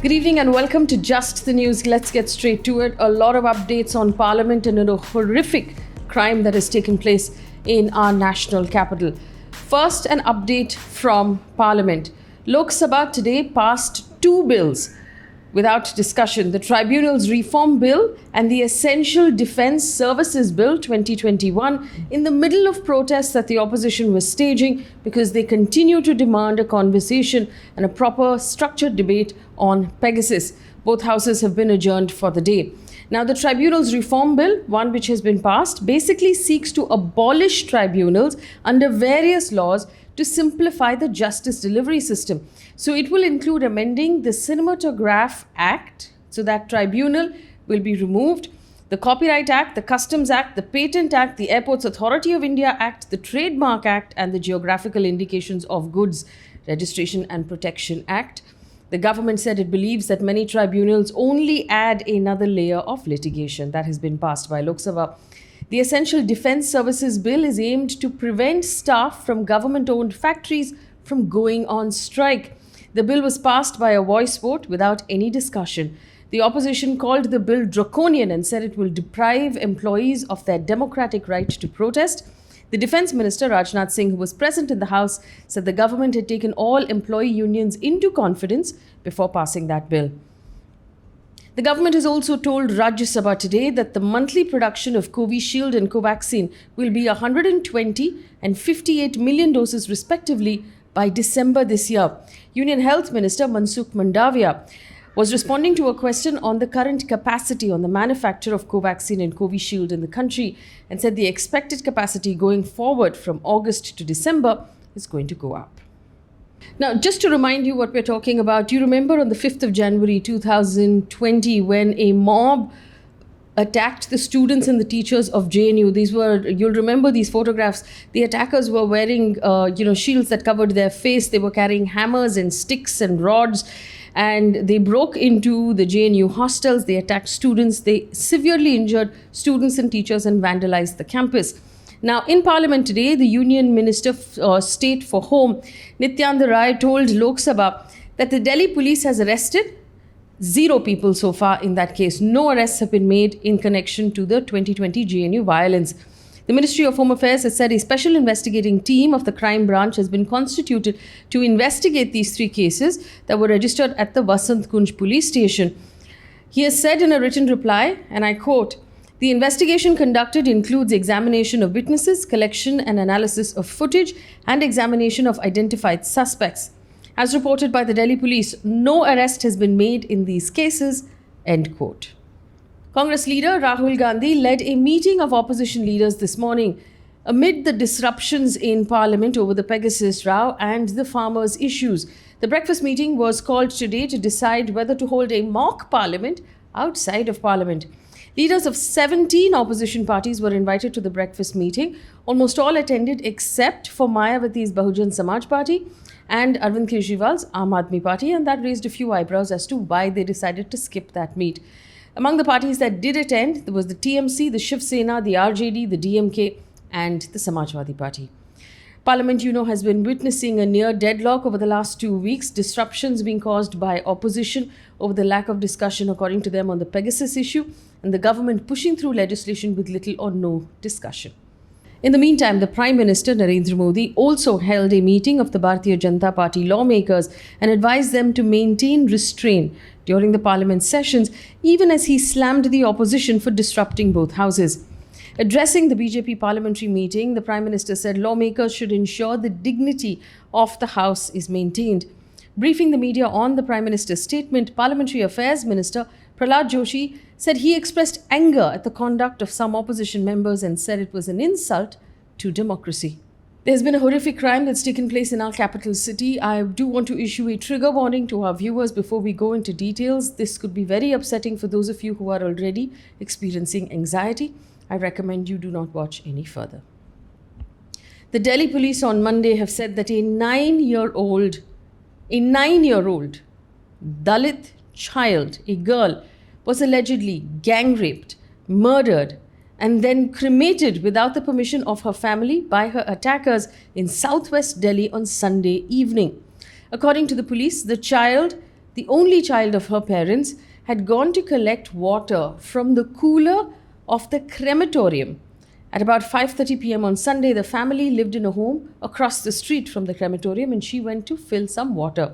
Good evening and welcome to Just the News. Let's get straight to it. A lot of updates on Parliament and a horrific crime that has taken place in our national capital. First, an update from Parliament. Lok Sabha today passed two bills without discussion. The Tribunals Reform Bill and the Essential Defence Services Bill 2021 in the middle of protests that the opposition was staging because they continue to demand a conversation and a proper structured debate on Pegasus. Both houses have been adjourned for the day. Now, the Tribunals Reform Bill, one which has been passed, basically seeks to abolish tribunals under various laws to simplify the justice delivery system. So it will include amending the Cinematograph Act, so that tribunal will be removed, the Copyright Act, the Customs Act, the Patent Act, the Airports Authority of India Act, the Trademark Act, and the Geographical Indications of Goods Registration and Protection Act. The government said it believes that many tribunals only add another layer of litigation. That has been passed by Lok Sabha. The Essential Defence Services Bill is aimed to prevent staff from government-owned factories from going on strike. The bill was passed by a voice vote without any discussion. The opposition called the bill draconian and said it will deprive employees of their democratic right to protest. The Defence Minister, Rajnath Singh, who was present in the House, said the government had taken all employee unions into confidence before passing that bill. The government has also told Rajya Sabha today that the monthly production of Covishield and Covaxin will be 120 and 58 million doses respectively by December this year. Union Health Minister Mansukh Mandavia was responding to a question on the current capacity on the manufacture of Covaxin and Covishield in the country and said the expected capacity going forward from August to December is going to go up. Now, just to remind you what we're talking about, do you remember on the 5th of January 2020 when a mob attacked the students and the teachers of JNU? You'll remember these photographs. The attackers were wearing, shields that covered their face. They were carrying hammers and sticks and rods. And they broke into the JNU hostels. They attacked students. They severely injured students and teachers and vandalized the campus. Now, in Parliament today, the Union Minister of State for Home, Nityananda Rai, told Lok Sabha that the Delhi police has arrested 0 people so far in that case. No arrests have been made in connection to the 2020 JNU violence. The Ministry of Home Affairs has said a special investigating team of the crime branch has been constituted to investigate these 3 cases that were registered at the Vasant Kunj police station. He has said in a written reply, and I quote, "The investigation conducted includes examination of witnesses, collection and analysis of footage, and examination of identified suspects. As reported by the Delhi police, no arrest has been made in these cases," end quote. Congress leader Rahul Gandhi led a meeting of opposition leaders this morning amid the disruptions in Parliament over the Pegasus row and the farmers' issues. The breakfast meeting was called today to decide whether to hold a mock Parliament outside of Parliament. Leaders of 17 opposition parties were invited to the breakfast meeting. Almost all attended except for Mayawati's Bahujan Samaj Party and Arvind Kejriwal's Aam Aadmi Party, and that raised a few eyebrows as to why they decided to skip that meet. Among the parties that did attend, there was the TMC, the Shiv Sena, the RJD, the DMK, and the Samajwadi Party. Parliament, has been witnessing a near deadlock over the last 2 weeks, disruptions being caused by opposition over the lack of discussion, according to them, on the Pegasus issue, and the government pushing through legislation with little or no discussion. In the meantime, the Prime Minister Narendra Modi also held a meeting of the Bharatiya Janata Party lawmakers and advised them to maintain restraint during the Parliament sessions, even as he slammed the opposition for disrupting both houses. Addressing the BJP parliamentary meeting, the Prime Minister said lawmakers should ensure the dignity of the House is maintained. Briefing the media on the Prime Minister's statement, Parliamentary Affairs Minister Prahlad Joshi said he expressed anger at the conduct of some opposition members and said it was an insult to democracy. There's been a horrific crime that's taken place in our capital city. I do want to issue a trigger warning to our viewers before we go into details. This could be very upsetting for those of you who are already experiencing anxiety. I recommend you do not watch any further. The Delhi police on Monday have said that a 9-year-old Dalit child, a girl, was allegedly gang raped, murdered, and then cremated without the permission of her family by her attackers in southwest Delhi on Sunday evening. According to the police, the child, the only child of her parents, had gone to collect water from the cooler of the crematorium. At about 5:30 p.m. on Sunday, the family lived in a home across the street from the crematorium, and she went to fill some water.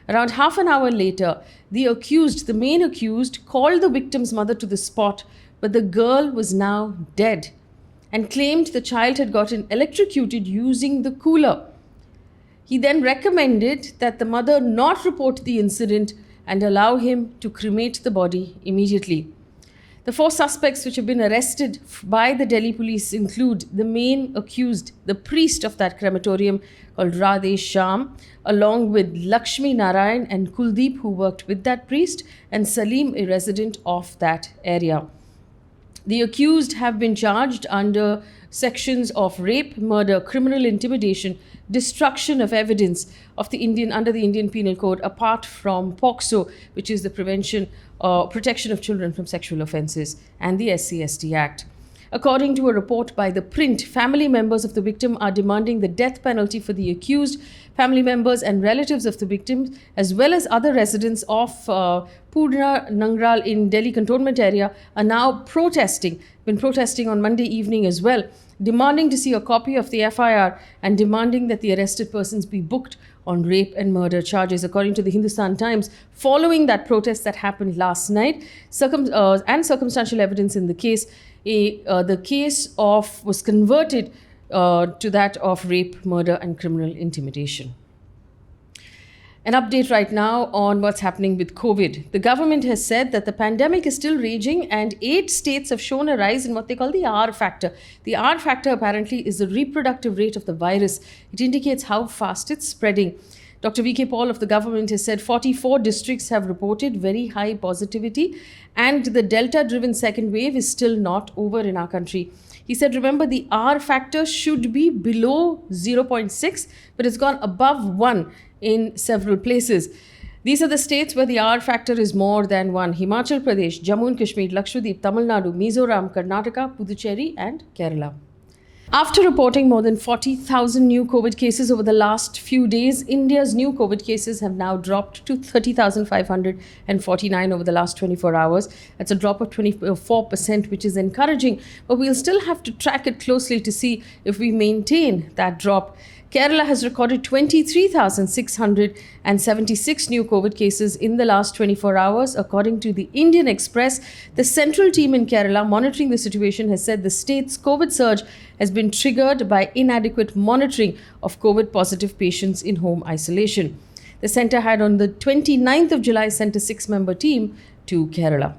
Around half an hour later, the main accused, called the victim's mother to the spot, but the girl was now dead and claimed the child had gotten electrocuted using the cooler. He then recommended that the mother not report the incident and allow him to cremate the body immediately. The 4 suspects which have been arrested by the Delhi police include the main accused, the priest of that crematorium called Radhe Shyam, along with Lakshmi Narayan and Kuldeep, who worked with that priest, and Salim, a resident of that area. The accused have been charged under sections of rape, murder, criminal intimidation, destruction of evidence under the Indian Penal Code, apart from POCSO, which is the Protection of Children from Sexual Offences, and the SC/ST Act. According to a report by The Print, family members of the victim are demanding the death penalty for the accused. Family members and relatives of the victims, as well as other residents of Purna Nangral in Delhi cantonment area, are now been protesting on Monday evening as well, demanding to see a copy of the FIR and demanding that the arrested persons be booked on rape and murder charges. According to the Hindustan Times, following that protest that happened last night, and circumstantial evidence in the case, the case was converted to that of rape, murder, and criminal intimidation. An update right now on what's happening with COVID. The government has said that the pandemic is still raging and 8 states have shown a rise in what they call the R factor. The R factor apparently is the reproductive rate of the virus. It indicates how fast it's spreading. Dr. V.K. Paul of the government has said 44 districts have reported very high positivity, and the Delta-driven second wave is still not over in our country. He said, remember, the R factor should be below 0.6, but it's gone above 1 in several places. These are the states where the R factor is more than 1. Himachal Pradesh, Jammu and Kashmir, Lakshadweep, Tamil Nadu, Mizoram, Karnataka, Puducherry and Kerala. After reporting more than 40,000 new COVID cases over the last few days, India's new COVID cases have now dropped to 30,549 over the last 24 hours. That's a drop of 24%, which is encouraging, but we'll still have to track it closely to see if we maintain that drop. Kerala has recorded 23,676 new COVID cases in the last 24 hours. According to the Indian Express, the central team in Kerala monitoring the situation has said the state's COVID surge has been triggered by inadequate monitoring of COVID-positive patients in home isolation. The centre had on the 29th of July sent a 6-member team to Kerala.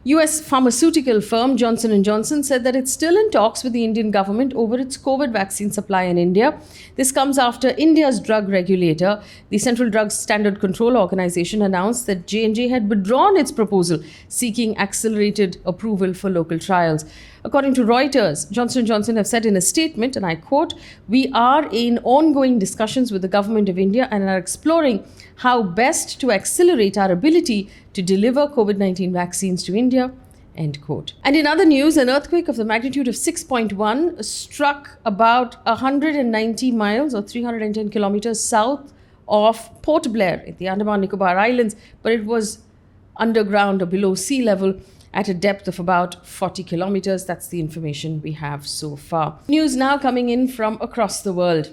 US pharmaceutical firm Johnson & Johnson said that it's still in talks with the Indian government over its COVID vaccine supply in India. This comes after India's drug regulator, the Central Drugs Standard Control Organization, announced that J&J had withdrawn its proposal seeking accelerated approval for local trials. According to Reuters, Johnson & Johnson have said in a statement, and I quote, "We are in ongoing discussions with the government of India and are exploring how best to accelerate our ability to deliver COVID-19 vaccines to India," end quote. And in other news, an earthquake of the magnitude of 6.1 struck about 190 miles or 310 kilometers south of Port Blair in the Andaman Nicobar Islands, but it was underground or below sea level at a depth of about 40 kilometers. That's the information we have so far. News now coming in from across the world.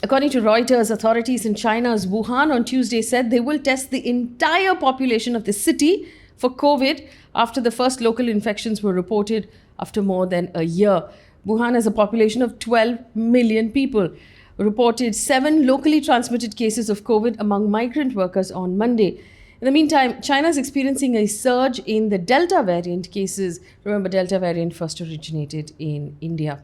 According to Reuters, authorities in China's Wuhan on Tuesday said they will test the entire population of the city for COVID after the first local infections were reported after more than a year. Wuhan has a population of 12 million people. Reported 7 locally transmitted cases of COVID among migrant workers on Monday. In the meantime, China is experiencing a surge in the Delta variant cases. Remember, Delta variant first originated in India.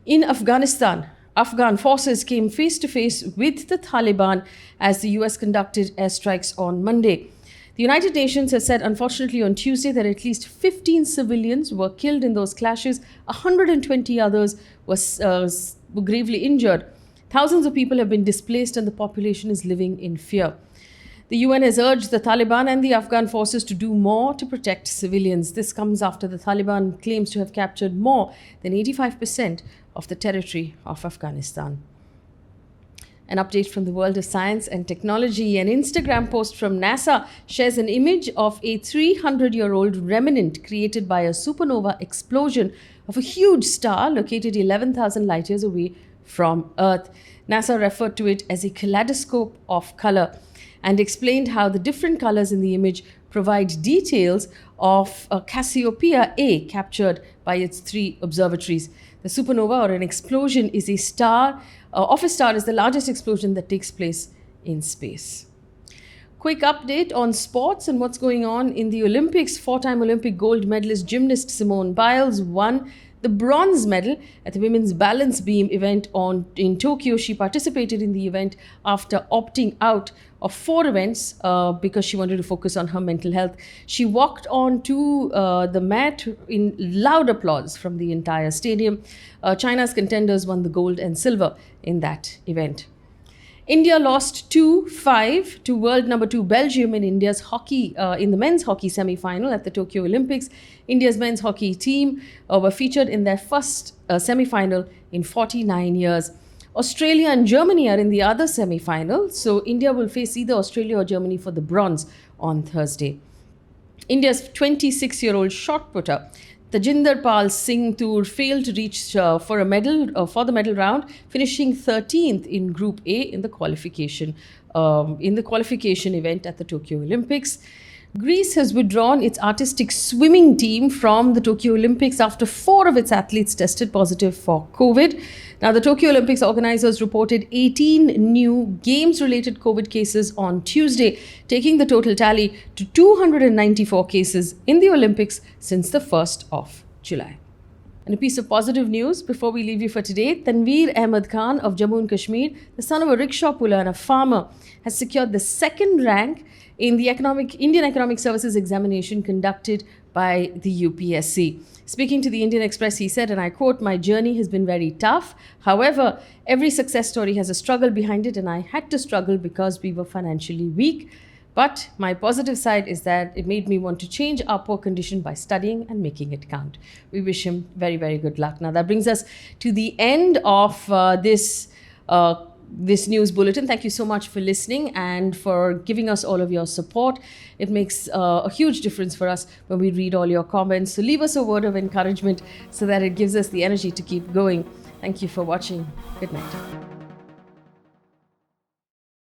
In Afghanistan, Afghan forces came face to face with the Taliban as the US conducted airstrikes on Monday. The United Nations has said, unfortunately, on Tuesday that at least 15 civilians were killed in those clashes. 120 others were gravely injured. Thousands of people have been displaced and the population is living in fear. The UN has urged the Taliban and the Afghan forces to do more to protect civilians. This comes after the Taliban claims to have captured more than 85% of the territory of Afghanistan. An update from the world of science and technology. An Instagram post from NASA shares an image of a 300-year-old remnant created by a supernova explosion of a huge star located 11,000 light years away from Earth. NASA referred to it as a kaleidoscope of color and explained how the different colors in the image provide details of Cassiopeia A captured by its 3 observatories. The supernova, or an explosion, is a star is the largest explosion that takes place in space. Quick update on sports and what's going on in the Olympics. 4-time Olympic gold medalist gymnast Simone Biles won the bronze medal at the women's balance beam event in Tokyo. She participated in the event after opting out of 4 events because she wanted to focus on her mental health. She walked on to the mat in loud applause from the entire stadium. China's contenders won the gold and silver in that event. India lost 2-5 to world number 2 Belgium in India's hockey in the men's hockey semi-final at the Tokyo Olympics. India's men's hockey team were featured in their first semi-final in 49 years. Australia and Germany are in the other semi-final, so India will face either Australia or Germany for the bronze on Thursday. India's 26-year-old shot putter Tajinderpal Singh Toor failed to reach for the medal round, finishing 13th in Group A in the qualification event at the Tokyo Olympics. Greece has withdrawn its artistic swimming team from the Tokyo Olympics after 4 of its athletes tested positive for COVID. Now, the Tokyo Olympics organizers reported 18 new games-related COVID cases on Tuesday, taking the total tally to 294 cases in the Olympics since the 1st of July. And a piece of positive news before we leave you for today. Tanveer Ahmed Khan of Jammu and Kashmir, the son of a rickshaw puller and a farmer, has secured the 2nd rank in the Indian Economic Services examination conducted by the UPSC. Speaking to the Indian Express, he said, and I quote, "My journey has been very tough. However, every success story has a struggle behind it, and I had to struggle because we were financially weak. But my positive side is that it made me want to change our poor condition by studying and making it count." We wish him very, very good luck. Now, that brings us to the end of this news bulletin. Thank you so much for listening and for giving us all of your support. It makes a huge difference for us when we read all your comments. So leave us a word of encouragement so that it gives us the energy to keep going. Thank you for watching. Good night.